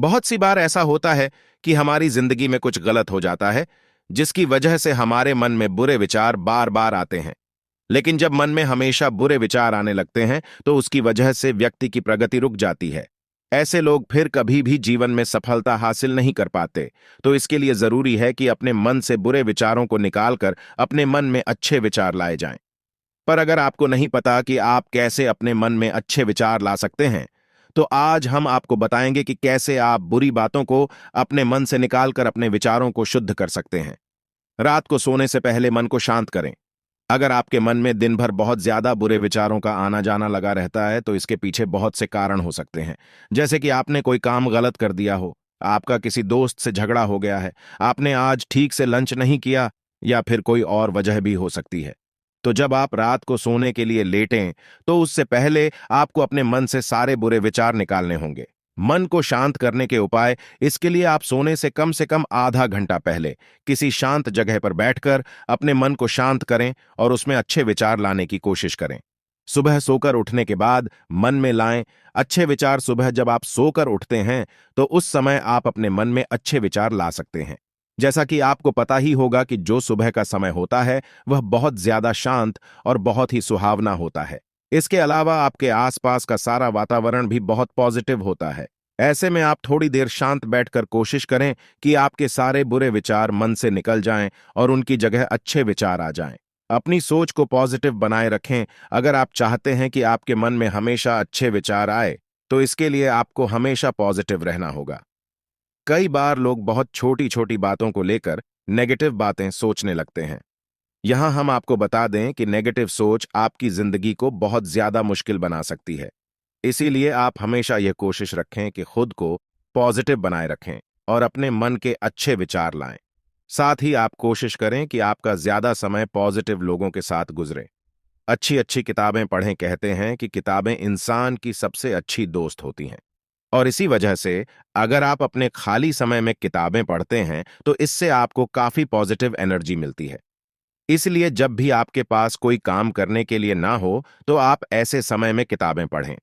बहुत सी बार ऐसा होता है कि हमारी जिंदगी में कुछ गलत हो जाता है, जिसकी वजह से हमारे मन में बुरे विचार बार बार आते हैं। लेकिन जब मन में हमेशा बुरे विचार आने लगते हैं, तो उसकी वजह से व्यक्ति की प्रगति रुक जाती है। ऐसे लोग फिर कभी भी जीवन में सफलता हासिल नहीं कर पाते। तो इसके लिए जरूरी है कि अपने मन से बुरे विचारों को निकालकर अपने मन में अच्छे विचार लाए जाएं। पर अगर आपको नहीं पता कि आप कैसे अपने मन में अच्छे विचार ला सकते हैं, तो आज हम आपको बताएंगे कि कैसे आप बुरी बातों को अपने मन से निकालकर अपने विचारों को शुद्ध कर सकते हैं। रात को सोने से पहले मन को शांत करें। अगर आपके मन में दिन भर बहुत ज्यादा बुरे विचारों का आना जाना लगा रहता है, तो इसके पीछे बहुत से कारण हो सकते हैं। जैसे कि आपने कोई काम गलत कर दिया हो, आपका किसी दोस्त से झगड़ा हो गया है, आपने आज ठीक से लंच नहीं किया, या फिर कोई और वजह भी हो सकती है। तो जब आप रात को सोने के लिए लेटें, तो उससे पहले आपको अपने मन से सारे बुरे विचार निकालने होंगे। मन को शांत करने के उपाय: इसके लिए आप सोने से कम आधा घंटा पहले किसी शांत जगह पर बैठकर अपने मन को शांत करें और उसमें अच्छे विचार लाने की कोशिश करें। सुबह सोकर उठने के बाद मन में लाएं अच्छे विचार। सुबह जब आप सोकर उठते हैं, तो उस समय आप अपने मन में अच्छे विचार ला सकते हैं। जैसा कि आपको पता ही होगा कि जो सुबह का समय होता है, वह बहुत ज्यादा शांत और बहुत ही सुहावना होता है। इसके अलावा आपके आसपास का सारा वातावरण भी बहुत पॉजिटिव होता है। ऐसे में आप थोड़ी देर शांत बैठकर कोशिश करें कि आपके सारे बुरे विचार मन से निकल जाएं और उनकी जगह अच्छे विचार आ जाएं। अपनी सोच को पॉजिटिव बनाए रखें। अगर आप चाहते हैं कि आपके मन में हमेशा अच्छे विचार आए, तो इसके लिए आपको हमेशा पॉजिटिव रहना होगा। कई बार लोग बहुत छोटी छोटी बातों को लेकर नेगेटिव बातें सोचने लगते हैं। यहां हम आपको बता दें कि नेगेटिव सोच आपकी जिंदगी को बहुत ज्यादा मुश्किल बना सकती है। इसीलिए आप हमेशा यह कोशिश रखें कि खुद को पॉजिटिव बनाए रखें और अपने मन के अच्छे विचार लाएं। साथ ही आप कोशिश करें कि आपका ज्यादा समय पॉजिटिव लोगों के साथ गुजरे। अच्छी अच्छी किताबें पढ़ें। कहते हैं कि किताबें इंसान की सबसे अच्छी दोस्त होती हैं। और इसी वजह से अगर आप अपने खाली समय में किताबें पढ़ते हैं, तो इससे आपको काफी पॉजिटिव एनर्जी मिलती है। इसलिए जब भी आपके पास कोई काम करने के लिए ना हो, तो आप ऐसे समय में किताबें पढ़ें।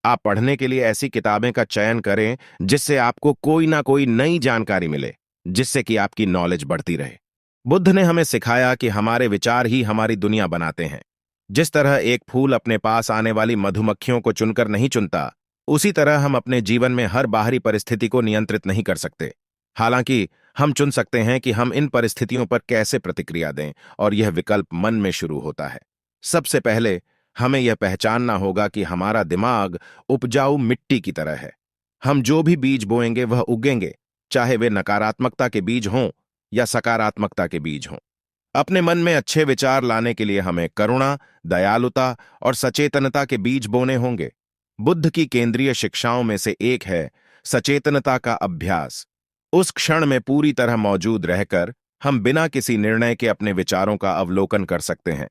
आप पढ़ने के लिए ऐसी किताबें का चयन करें जिससे आपको कोई ना कोई नई जानकारी मिले, जिससे कि आपकी नॉलेज बढ़ती रहे। बुद्ध ने हमें सिखाया कि हमारे विचार ही हमारी दुनिया बनाते हैं। जिस तरह एक फूल अपने पास आने वाली मधुमक्खियों को चुनकर नहीं चुनता, उसी तरह हम अपने जीवन में हर बाहरी परिस्थिति को नियंत्रित नहीं कर सकते। हालांकि हम चुन सकते हैं कि हम इन परिस्थितियों पर कैसे प्रतिक्रिया दें, और यह विकल्प मन में शुरू होता है। सबसे पहले हमें यह पहचानना होगा कि हमारा दिमाग उपजाऊ मिट्टी की तरह है। हम जो भी बीज बोएंगे वह उगेंगे, चाहे वे नकारात्मकता के बीज हों या सकारात्मकता के बीज हों। अपने मन में अच्छे विचार लाने के लिए हमें करुणा, दयालुता और सचेतनता के बीज बोने होंगे। बुद्ध की केंद्रीय शिक्षाओं में से एक है सचेतनता का अभ्यास। उस क्षण में पूरी तरह मौजूद रहकर हम बिना किसी निर्णय के अपने विचारों का अवलोकन कर सकते हैं।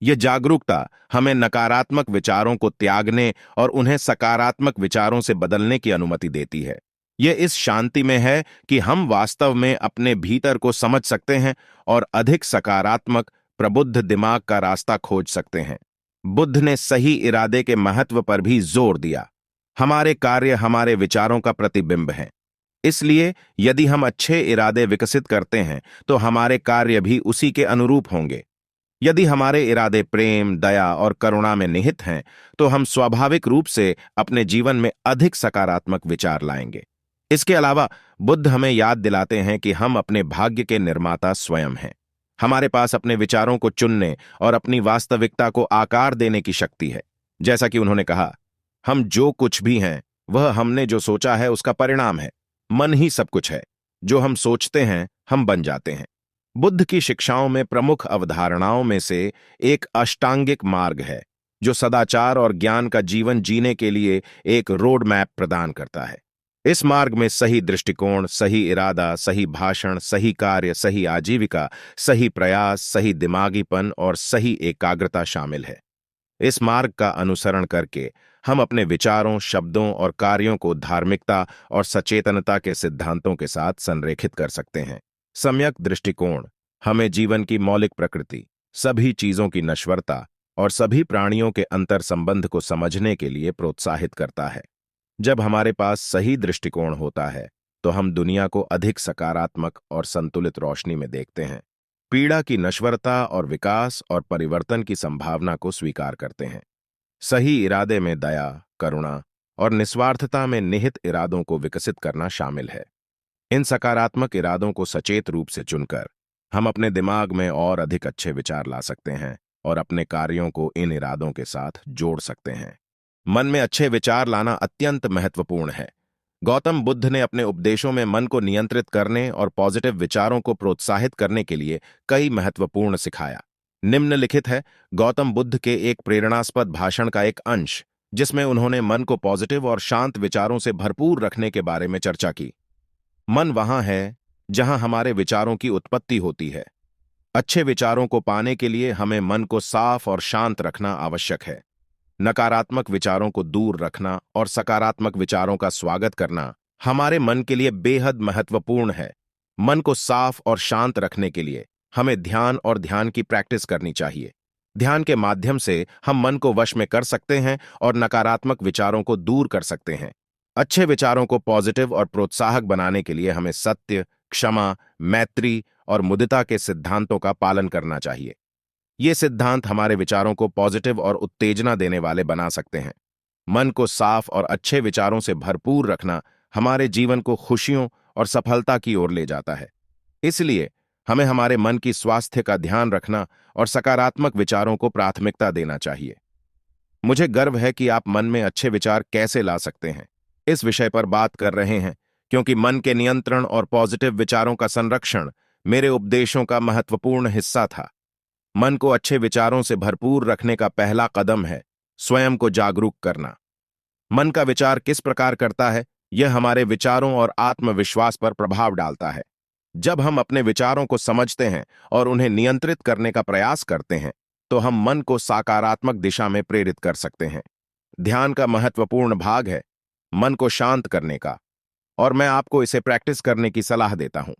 यह जागरूकता हमें नकारात्मक विचारों को त्यागने और उन्हें सकारात्मक विचारों से बदलने की अनुमति देती है। यह इस शांति में है कि हम वास्तव में अपने भीतर को समझ सकते हैं और अधिक सकारात्मक, प्रबुद्ध दिमाग का रास्ता खोज सकते हैं। बुद्ध ने सही इरादे के महत्व पर भी जोर दिया। हमारे कार्य हमारे विचारों का प्रतिबिंब हैं। इसलिए यदि हम अच्छे इरादे विकसित करते हैं, तो हमारे कार्य भी उसी के अनुरूप होंगे। यदि हमारे इरादे प्रेम, दया और करुणा में निहित हैं, तो हम स्वाभाविक रूप से अपने जीवन में अधिक सकारात्मक विचार लाएंगे। इसके अलावा बुद्ध हमें याद दिलाते हैं कि हम अपने भाग्य के निर्माता स्वयं हैं। हमारे पास अपने विचारों को चुनने और अपनी वास्तविकता को आकार देने की शक्ति है। जैसा कि उन्होंने कहा, हम जो कुछ भी हैं, वह हमने जो सोचा है उसका परिणाम है। मन ही सब कुछ है। जो हम सोचते हैं, हम बन जाते हैं। बुद्ध की शिक्षाओं में प्रमुख अवधारणाओं में से एक अष्टांगिक मार्ग है, जो सदाचार और ज्ञान का जीवन जीने के लिए एक रोड मैप प्रदान करता है। इस मार्ग में सही दृष्टिकोण, सही इरादा, सही भाषण, सही कार्य, सही आजीविका, सही प्रयास, सही दिमागीपन और सही एकाग्रता शामिल है। इस मार्ग का अनुसरण करके हम अपने विचारों, शब्दों और कार्यों को धार्मिकता और सचेतनता के सिद्धांतों के साथ संरेखित कर सकते हैं। सम्यक दृष्टिकोण हमें जीवन की मौलिक प्रकृति, सभी चीजों की नश्वरता और सभी प्राणियों के अंतर संबंध को समझने के लिए प्रोत्साहित करता है। जब हमारे पास सही दृष्टिकोण होता है तो हम दुनिया को अधिक सकारात्मक और संतुलित रोशनी में देखते हैं। पीड़ा की नश्वरता और विकास और परिवर्तन की संभावना को स्वीकार करते हैं। सही इरादे में दया, करुणा और निस्वार्थता में निहित इरादों को विकसित करना शामिल है। इन सकारात्मक इरादों को सचेत रूप से चुनकर हम अपने दिमाग में और अधिक अच्छे विचार ला सकते हैं और अपने कार्यों को इन इरादों के साथ जोड़ सकते हैं। मन में अच्छे विचार लाना अत्यंत महत्वपूर्ण है। गौतम बुद्ध ने अपने उपदेशों में मन को नियंत्रित करने और पॉजिटिव विचारों को प्रोत्साहित करने के लिए कई महत्वपूर्ण सिखाया। निम्नलिखित है गौतम बुद्ध के एक प्रेरणास्पद भाषण का एक अंश, जिसमें उन्होंने मन को पॉजिटिव और शांत विचारों से भरपूर रखने के बारे में चर्चा की। मन वहां है जहां हमारे विचारों की उत्पत्ति होती है। अच्छे विचारों को पाने के लिए हमें मन को साफ और शांत रखना आवश्यक है। नकारात्मक विचारों को दूर रखना और सकारात्मक विचारों का स्वागत करना हमारे मन के लिए बेहद महत्वपूर्ण है। मन को साफ और शांत रखने के लिए हमें ध्यान और ध्यान की प्रैक्टिस करनी चाहिए। ध्यान के माध्यम से हम मन को वश में कर सकते हैं और नकारात्मक विचारों को दूर कर सकते हैं। अच्छे विचारों को पॉजिटिव और प्रोत्साहक बनाने के लिए हमें सत्य, क्षमा, मैत्री और मुदिता के सिद्धांतों का पालन करना चाहिए। ये सिद्धांत हमारे विचारों को पॉजिटिव और उत्तेजना देने वाले बना सकते हैं। मन को साफ और अच्छे विचारों से भरपूर रखना हमारे जीवन को खुशियों और सफलता की ओर ले जाता है। इसलिए हमें हमारे मन की स्वास्थ्य का ध्यान रखना और सकारात्मक विचारों को प्राथमिकता देना चाहिए। मुझे गर्व है कि आप मन में अच्छे विचार कैसे ला सकते हैं इस विषय पर बात कर रहे हैं, क्योंकि मन के नियंत्रण और पॉजिटिव विचारों का संरक्षण मेरे उपदेशों का महत्वपूर्ण हिस्सा था। मन को अच्छे विचारों से भरपूर रखने का पहला कदम है स्वयं को जागरूक करना। मन का विचार किस प्रकार करता है, यह हमारे विचारों और आत्मविश्वास पर प्रभाव डालता है। जब हम अपने विचारों को समझते हैं और उन्हें नियंत्रित करने का प्रयास करते हैं, तो हम मन को सकारात्मक दिशा में प्रेरित कर सकते हैं। ध्यान का महत्वपूर्ण भाग है मन को शांत करने का, और मैं आपको इसे प्रैक्टिस करने की सलाह देता हूं।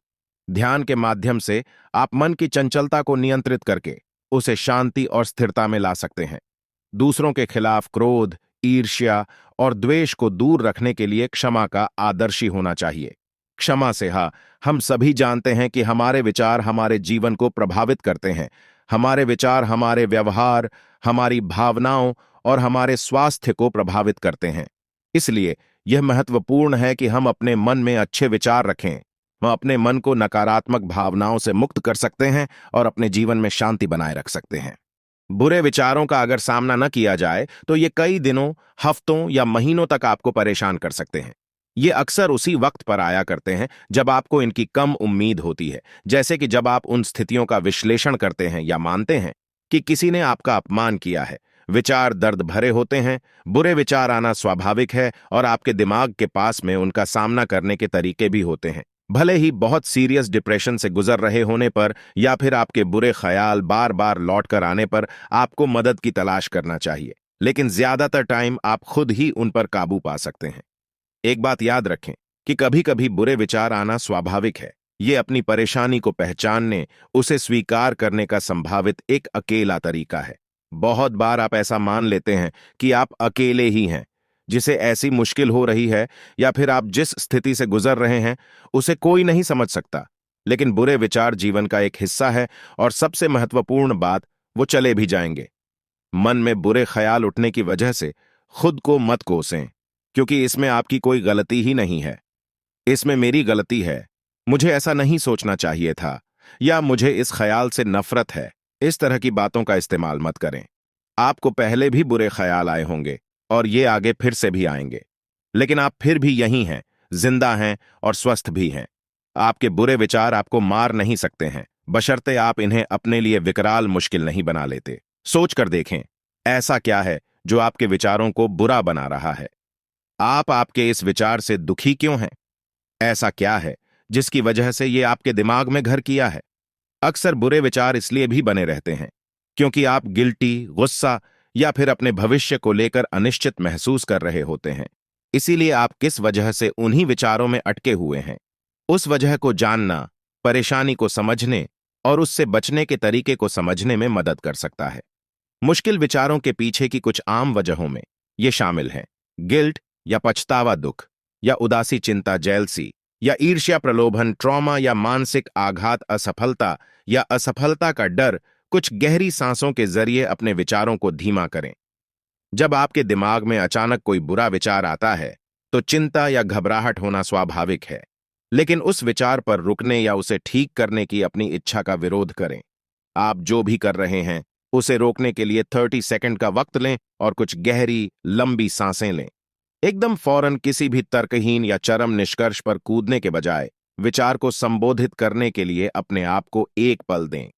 ध्यान के माध्यम से आप मन की चंचलता को नियंत्रित करके उसे शांति और स्थिरता में ला सकते हैं। दूसरों के खिलाफ क्रोध, ईर्ष्या और द्वेष को दूर रखने के लिए क्षमा का आदर्शी होना चाहिए। क्षमा से हम सभी जानते हैं कि हमारे विचार हमारे जीवन को प्रभावित करते हैं। हमारे विचार हमारे व्यवहार, हमारी भावनाओं और हमारे स्वास्थ्य को प्रभावित करते हैं। इसलिए यह महत्वपूर्ण है कि हम अपने मन में अच्छे विचार रखें। हम अपने मन को नकारात्मक भावनाओं से मुक्त कर सकते हैं और अपने जीवन में शांति बनाए रख सकते हैं। बुरे विचारों का अगर सामना न किया जाए तो ये कई दिनों, हफ्तों या महीनों तक आपको परेशान कर सकते हैं। ये अक्सर उसी वक्त पर आया करते हैं जब आपको इनकी कम उम्मीद होती है, जैसे कि जब आप उन स्थितियों का विश्लेषण करते हैं या मानते हैं कि किसी ने आपका अपमान किया है। विचार दर्द भरे होते हैं। बुरे विचार आना स्वाभाविक है और आपके दिमाग के पास में उनका सामना करने के तरीके भी होते हैं। भले ही बहुत सीरियस डिप्रेशन से गुजर रहे होने पर या फिर आपके बुरे ख्याल बार बार लौट कर आने पर आपको मदद की तलाश करना चाहिए, लेकिन ज्यादातर टाइम आप खुद ही उन पर काबू पा सकते हैं। एक बात याद रखें कि कभी कभी बुरे विचार आना स्वाभाविक है। ये अपनी परेशानी को पहचानने, उसे स्वीकार करने का संभावित एक अकेला तरीका है। बहुत बार आप ऐसा मान लेते हैं कि आप अकेले ही हैं जिसे ऐसी मुश्किल हो रही है, या फिर आप जिस स्थिति से गुजर रहे हैं उसे कोई नहीं समझ सकता। लेकिन बुरे विचार जीवन का एक हिस्सा है और सबसे महत्वपूर्ण बात, वो चले भी जाएंगे। मन में बुरे ख्याल उठने की वजह से खुद को मत कोसें, क्योंकि इसमें आपकी कोई गलती ही नहीं है। इसमें मेरी गलती है, मुझे ऐसा नहीं सोचना चाहिए था, या मुझे इस ख्याल से नफरत है। इस तरह की बातों का इस्तेमाल मत करें। आपको पहले भी बुरे ख्याल आए होंगे और ये आगे फिर से भी आएंगे, लेकिन आप फिर भी यहीं हैं, जिंदा हैं और स्वस्थ भी हैं। आपके बुरे विचार आपको मार नहीं सकते हैं, बशर्ते आप इन्हें अपने लिए विकराल मुश्किल नहीं बना लेते। सोच कर देखें, ऐसा क्या है जो आपके विचारों को बुरा बना रहा है? आप आपके इस विचार से दुखी क्यों हैं? ऐसा क्या है जिसकी वजह से ये आपके दिमाग में घर किया है? अक्सर बुरे विचार इसलिए भी बने रहते हैं क्योंकि आप गिल्टी, गुस्सा या फिर अपने भविष्य को लेकर अनिश्चित महसूस कर रहे होते हैं। इसीलिए आप किस वजह से उन्हीं विचारों में अटके हुए हैं, उस वजह को जानना परेशानी को समझने और उससे बचने के तरीके को समझने में मदद कर सकता है। मुश्किल विचारों के पीछे की कुछ आम वजहों में ये शामिल हैं: गिल्ट या पछतावा दुख या उदासी चिंता जेलसी या ईर्ष्या प्रलोभन ट्रॉमा या मानसिक आघात असफलता या असफलता का डर, कुछ गहरी सांसों के जरिए अपने विचारों को धीमा करें। जब आपके दिमाग में अचानक कोई बुरा विचार आता है तो चिंता या घबराहट होना स्वाभाविक है, लेकिन उस विचार पर रुकने या उसे ठीक करने की अपनी इच्छा का विरोध करें। आप जो भी कर रहे हैं उसे रोकने के लिए 30 सेकंड का वक्त लें और कुछ गहरी लंबी सांसें लें। एकदम फौरन किसी भी तर्कहीन या चरम निष्कर्ष पर कूदने के बजाय विचार को संबोधित करने के लिए अपने आप को एक पल दें।